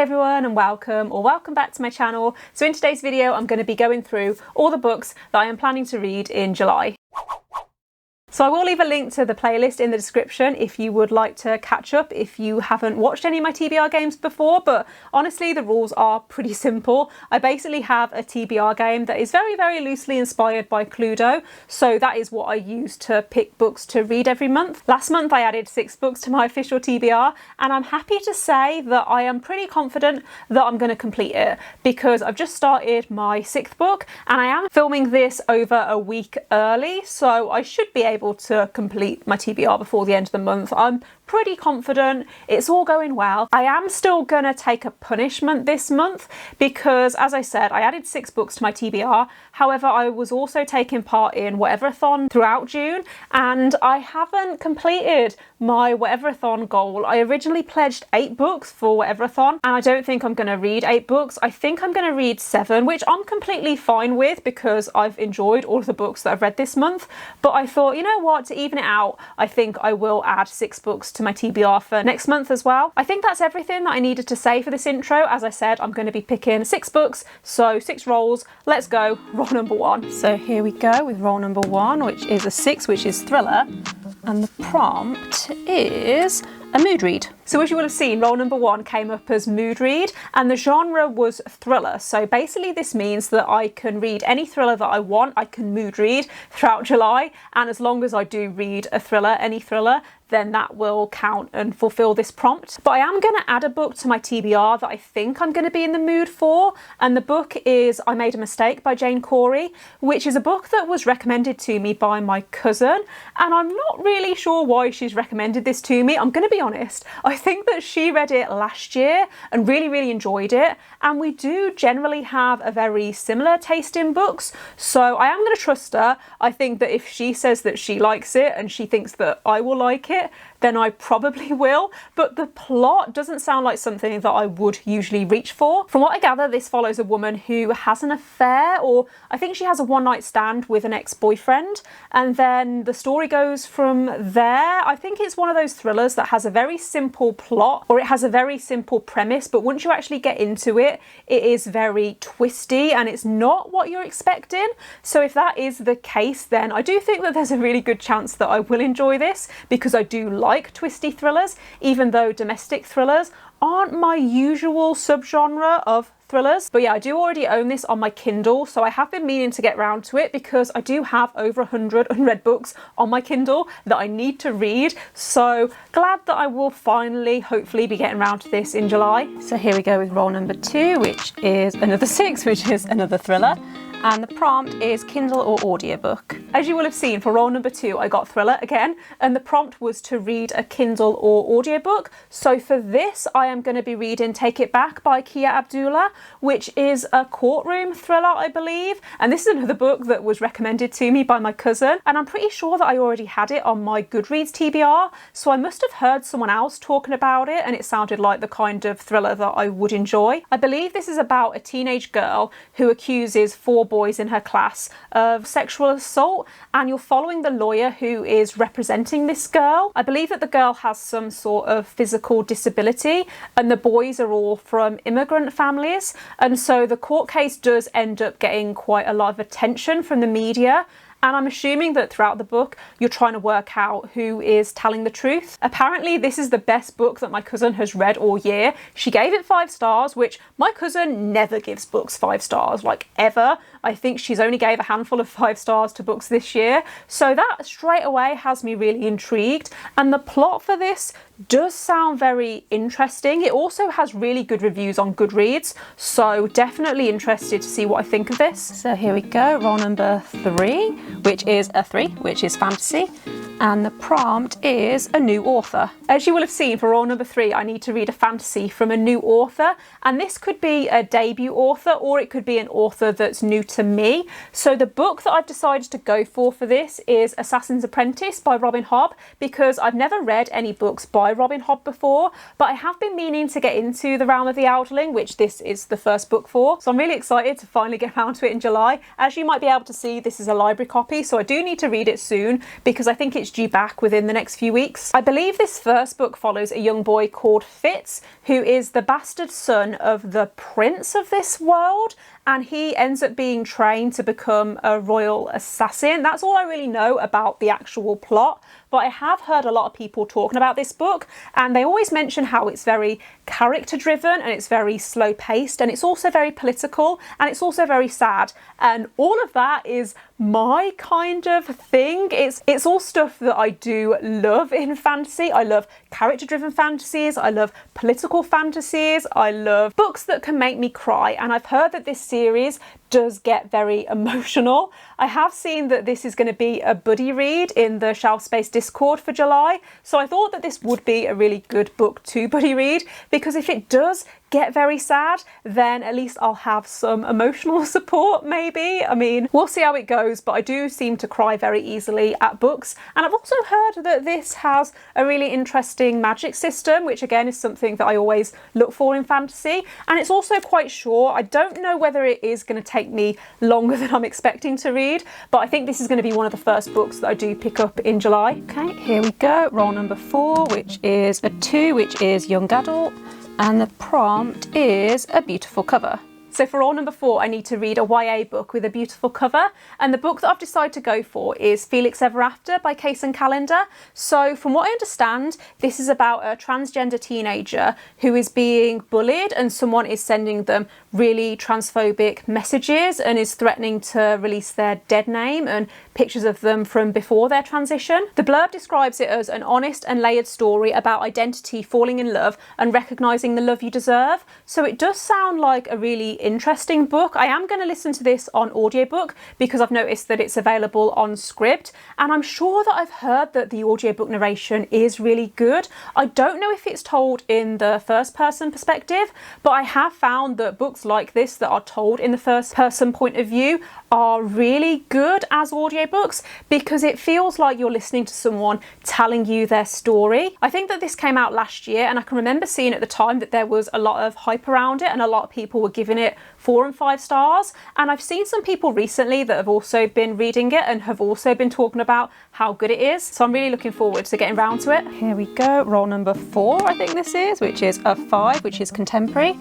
everyone and welcome back to my channel. So in today's video I'm going to be going through all the books that I am planning to read in July. So I will leave a link to the playlist in the description if you would like to catch up if you haven't watched any of my TBR games before, but honestly the rules are pretty simple. I basically have a TBR game that is very loosely inspired by Cluedo, so that is what I use to pick books to read every month. Last month I added 6 books to my official TBR and I'm happy to say that I am pretty confident that I'm going to complete it because I've just started my 6th book and I am filming this over a week early, so I should be able to complete my TBR before the end of the month. I'm pretty confident it's all going well. I am still gonna take a punishment this month because, as I said, I added 6 books to my TBR. However, I was also taking part in Whatever-a-thon throughout June and I haven't completed my Whatever-a-thon goal. I originally pledged 8 books for Whatever-a-thon and I don't think I'm gonna read 8 books. I think I'm gonna read 7, which I'm completely fine with because I've enjoyed all of the books that I've read this month. But I thought, you know what, to even it out, I think I will add 6 books to my TBR for next month as well. I think that's everything that I needed to say for this intro. As I said, I'm going to be picking 6 books, so 6 rolls. Let's go, roll number 1. So here we go with roll number 1, which is a 6, which is thriller, and the prompt is a mood read. So as you will have seen, roll number 1 came up as mood read and the genre was thriller. So basically this means that I can read any thriller that I want. I can mood read throughout July, and as long as I do read a thriller, any thriller, then that will count and fulfill this prompt. But I am going to add a book to my TBR that I think I'm going to be in the mood for, and the book is I Made a Mistake by Jane Corey, which is a book that was recommended to me by my cousin, and I'm not really sure why she's recommended this to me. I'm going to be honest, I think that she read it last year and really enjoyed it, and we do generally have a very similar taste in books, so I am going to trust her. I think that if she says that she likes it and she thinks that I will like it, then I probably will, but the plot doesn't sound like something that I would usually reach for. From what I gather, this follows a woman who has an affair, or I think she has a one-night stand with an ex-boyfriend, and then the story goes from there. I think it's one of those thrillers that has a very simple plot, or it has a very simple premise, but once you actually get into it, it is very twisty and it's not what you're expecting. So if that is the case, then I do think that there's a really good chance that I will enjoy this because I do like twisty thrillers, even though domestic thrillers aren't my usual subgenre of thrillers. But yeah, I do already own this on my Kindle, so I have been meaning to get round to it because I do have over 100 unread books on my Kindle that I need to read, so glad that I will finally hopefully be getting round to this in July. So here we go with roll number 2, which is another 6, which is another thriller. And the prompt is Kindle or audiobook. As you will have seen, for roll number 2 I got thriller again, and the prompt was to read a Kindle or audiobook. So for this I am going to be reading Take It Back by Kia Abdullah, which is a courtroom thriller, I believe, and this is another book that was recommended to me by my cousin, and I'm pretty sure that I already had it on my Goodreads TBR, so I must have heard someone else talking about it and it sounded like the kind of thriller that I would enjoy. I believe this is about a teenage girl who accuses 4 boys in her class of sexual assault, and you're following the lawyer who is representing this girl. I believe that the girl has some sort of physical disability and the boys are all from immigrant families, and so the court case does end up getting quite a lot of attention from the media. And I'm assuming that throughout the book you're trying to work out who is telling the truth. Apparently this is the best book that my cousin has read all year. She gave it 5 stars, which my cousin never gives books 5 stars, like ever. I think she's only gave a handful of 5 stars to books this year. So that straight away has me really intrigued. And the plot for this does sound very interesting. It also has really good reviews on Goodreads, so definitely interested to see what I think of this. So here we go, roll number 3, which is a 3, which is fantasy. And the prompt is a new author. As you will have seen, for roll number 3 I need to read a fantasy from a new author, and this could be a debut author or it could be an author that's new to me. So the book that I've decided to go for this is Assassin's Apprentice by Robin Hobb, because I've never read any books by Robin Hobb before, but I have been meaning to get into the realm of the Elderling, which this is the first book for, so I'm really excited to finally get around to it in July. As you might be able to see, this is a library copy copy, so I do need to read it soon because I think it's due back within the next few weeks. I believe this first book follows a young boy called Fitz, who is the bastard son of the prince of this world, and he ends up being trained to become a royal assassin. That's all I really know about the actual plot, but I have heard a lot of people talking about this book, and they always mention how it's very character driven and it's very slow paced, and it's also very political, and it's also very sad, and all of that is my kind of thing. It's all stuff that I do love in fantasy. I love character driven fantasies, I love political fantasies, I love books that can make me cry, and I've heard that this series does get very emotional. I have seen that this is going to be a buddy read in the Shelf Space Discord for July, so I thought that this would be a really good book to buddy read, because if it does get very sad, then at least I'll have some emotional support maybe. I mean, we'll see how it goes, but I do seem to cry very easily at books, and I've also heard that this has a really interesting magic system, which again is something that I always look for in fantasy, and it's also quite short. I don't know whether it is going to take me longer than I'm expecting to read, but I think this is going to be one of the first books that I do pick up in July. Okay, here we go. Roll number 4, which is a 2, which is young adult, and the prompt is a beautiful cover. So for roll number 4, I need to read a YA book with a beautiful cover, and the book that I've decided to go for is Felix Ever After by Case and Callender. So from what I understand, this is about a transgender teenager who is being bullied, and someone is sending them really transphobic messages and is threatening to release their dead name and pictures of them from before their transition. The blurb describes it as an honest and layered story about identity, falling in love, and recognising the love you deserve. So it does sound like a really interesting book. I am going to listen to this on audiobook because I've noticed that it's available on Scribd, and I'm sure that I've heard that the audiobook narration is really good. I don't know if it's told in the first person perspective, but I have found that books like this that are told in the first person point of view are really good as audiobooks, because it feels like you're listening to someone telling you their story. I think that this came out last year, and I can remember seeing at the time that there was a lot of hype around it and a lot of people were giving it 4 and 5 stars, and I've seen some people recently that have also been reading it and have also been talking about how good it is, so I'm really looking forward to getting round to it. Here we go, roll number 4 I think this is, which is a 5, which is contemporary,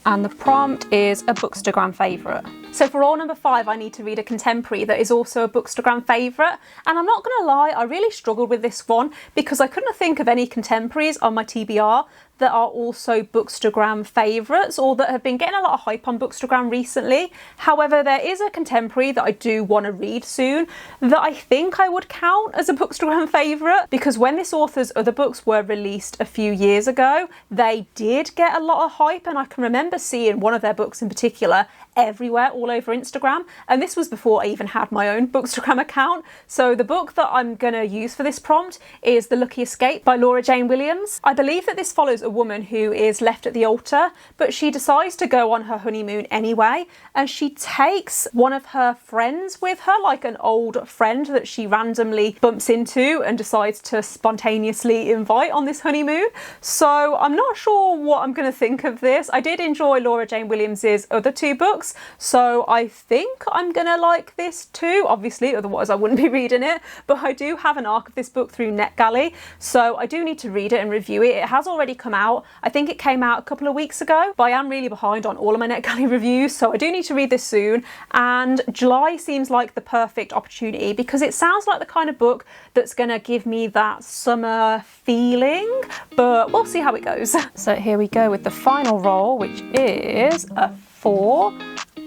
and the prompt is a Bookstagram favourite. So for roll number 5, I need to read a contemporary that is also a Bookstagram favourite, and I'm not going to lie, I really struggled with this one because I couldn't think of any contemporaries on my TBR that are also Bookstagram favourites or that have been getting a lot of hype on Bookstagram recently. However, there is a contemporary that I do want to read soon that I think I would count as a Bookstagram favourite, because when this author's other books were released a few years ago, they did get a lot of hype, and I can remember seeing one of their books in particular everywhere all over Instagram, and this was before I even had my own Bookstagram account. So the book that I'm going to use for this prompt is The Lucky Escape by Laura Jane Williams. I believe that this follows a woman who is left at the altar, but she decides to go on her honeymoon anyway, and she takes one of her friends with her, like an old friend that she randomly bumps into and decides to spontaneously invite on this honeymoon. So I'm not sure what I'm going to think of this. I did enjoy Laura Jane Williams's other 2 books, so I think I'm going to like this too. Obviously, otherwise I wouldn't be reading it, but I do have an arc of this book through NetGalley, so I do need to read it and review it. It has already come out. I think it came out a couple of weeks ago, but I am really behind on all of my NetGalley reviews, so I do need to read this soon. And July seems like the perfect opportunity because it sounds like the kind of book that's going to give me that summer feeling, but we'll see how it goes. So here we go with the final roll, which is a 4.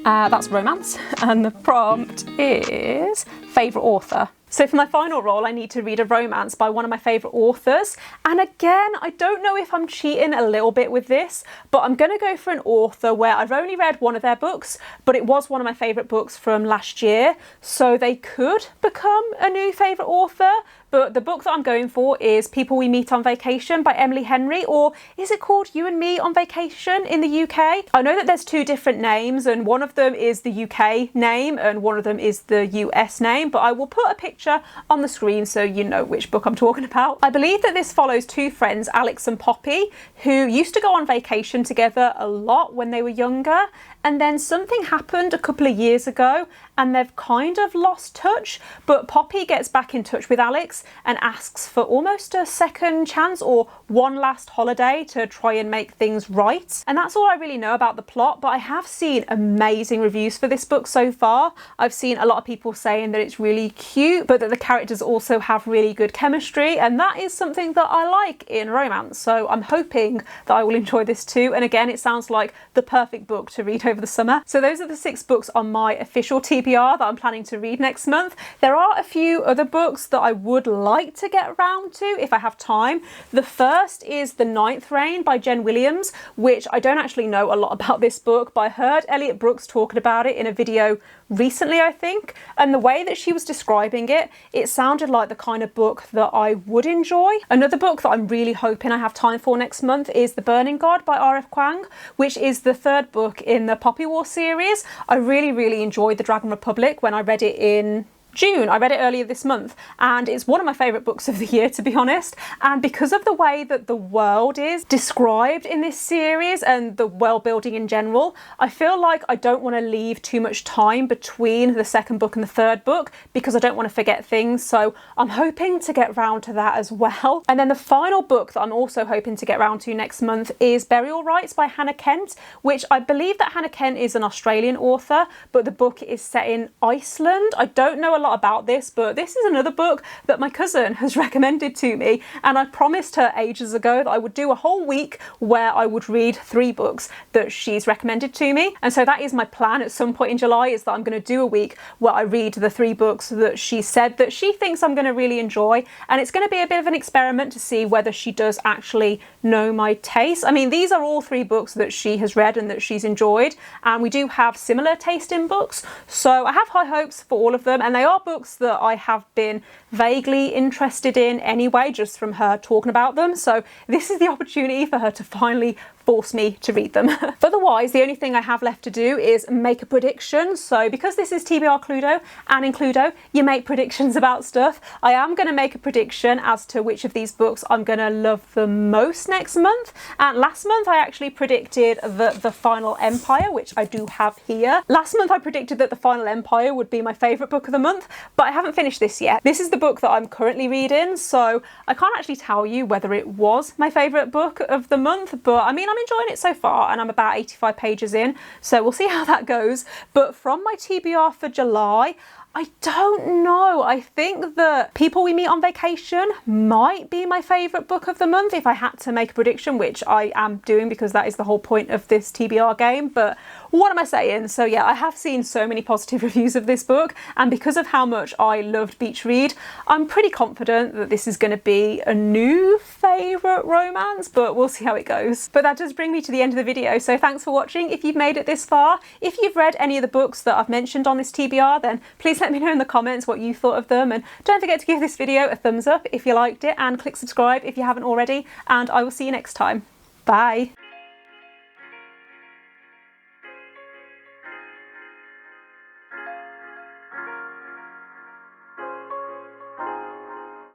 That's romance, and the prompt is favourite author. So for my final roll, I need to read a romance by one of my favourite authors. And again, I don't know if I'm cheating a little bit with this, but I'm going to go for an author where I've only read one of their books, but it was one of my favourite books from last year. So they could become a new favourite author. But the book that I'm going for is People We Meet on Vacation by Emily Henry, or is it called You and Me on Vacation in the UK? I know that there's 2 different names, and one of them is the UK name and one of them is the US name, but I will put a picture on the screen so you know which book I'm talking about. I believe that this follows 2 friends, Alex and Poppy, who used to go on vacation together a lot when they were younger, and then something happened a couple of years ago and they've kind of lost touch, but Poppy gets back in touch with Alex and asks for almost a second chance or one last holiday to try and make things right. And that's all I really know about the plot, but I have seen amazing reviews for this book so far. I've seen a lot of people saying that it's really cute, but that the characters also have really good chemistry, and that is something that I like in romance. So I'm hoping that I will enjoy this too. And again, it sounds like the perfect book to read over the summer. So those are the 6 books on my official TBR that I'm planning to read next month. There are a few other books that I would like to get around to if I have time. The first is The Ninth Reign by Jen Williams, which I don't actually know a lot about this book, but I heard Elliot Brooks talking about it in a video recently, I think, and the way that she was describing it, it sounded like the kind of book that I would enjoy. Another book that I'm really hoping I have time for next month is The Burning God by R.F. Kuang, which is the 3rd book in the Poppy War series. I really enjoyed The Dragon Republic when I read it in June. I read it earlier this month, and it's one of my favourite books of the year, to be honest. And because of the way that the world is described in this series and the world building in general, I feel like I don't want to leave too much time between the 2nd book and the 3rd book because I don't want to forget things. So I'm hoping to get round to that as well. And then the final book that I'm also hoping to get round to next month is Burial Rites by Hannah Kent, which I believe that Hannah Kent is an Australian author, but the book is set in Iceland. I don't know a lot about this, but this is another book that my cousin has recommended to me, and I promised her ages ago that I would do a whole week where I would read 3 books that she's recommended to me. And so that is my plan at some point in July, is that I'm going to do a week where I read the 3 books that she said that she thinks I'm going to really enjoy, and it's going to be a bit of an experiment to see whether she does actually know my taste. I mean, these are all 3 books that she has read and that she's enjoyed, and we do have similar taste in books, so I have high hopes for all of them, and they are books that I have been vaguely interested in anyway, just from her talking about them. So this is the opportunity for her to finally force me to read them. Otherwise, the only thing I have left to do is make a prediction. So because this is TBR Cluedo, and in Cluedo you make predictions about stuff, I am going to make a prediction as to which of these books I'm going to love the most next month. And last month I actually predicted that The Final Empire, which I do have here. Last month I predicted that The Final Empire would be my favourite book of the month, but I haven't finished this yet. This is the book that I'm currently reading, so I can't actually tell you whether it was my favourite book of the month, but I mean, I'm enjoying it so far, and I'm about 85 pages in, so we'll see how that goes. But from my TBR for July, I don't know. I think that People We Meet on Vacation might be my favourite book of the month if I had to make a prediction, which I am doing because that is the whole point of this TBR game. But what am I saying? So yeah, I have seen so many positive reviews of this book, and because of how much I loved Beach Read, I'm pretty confident that this is going to be a new favourite romance, but we'll see how it goes. But that does bring me to the end of the video, so thanks for watching if you've made it this far. If you've read any of the books that I've mentioned on this TBR, then please let me know in the comments what you thought of them, and don't forget to give this video a thumbs up if you liked it, and click subscribe if you haven't already, and I will see you next time. Bye!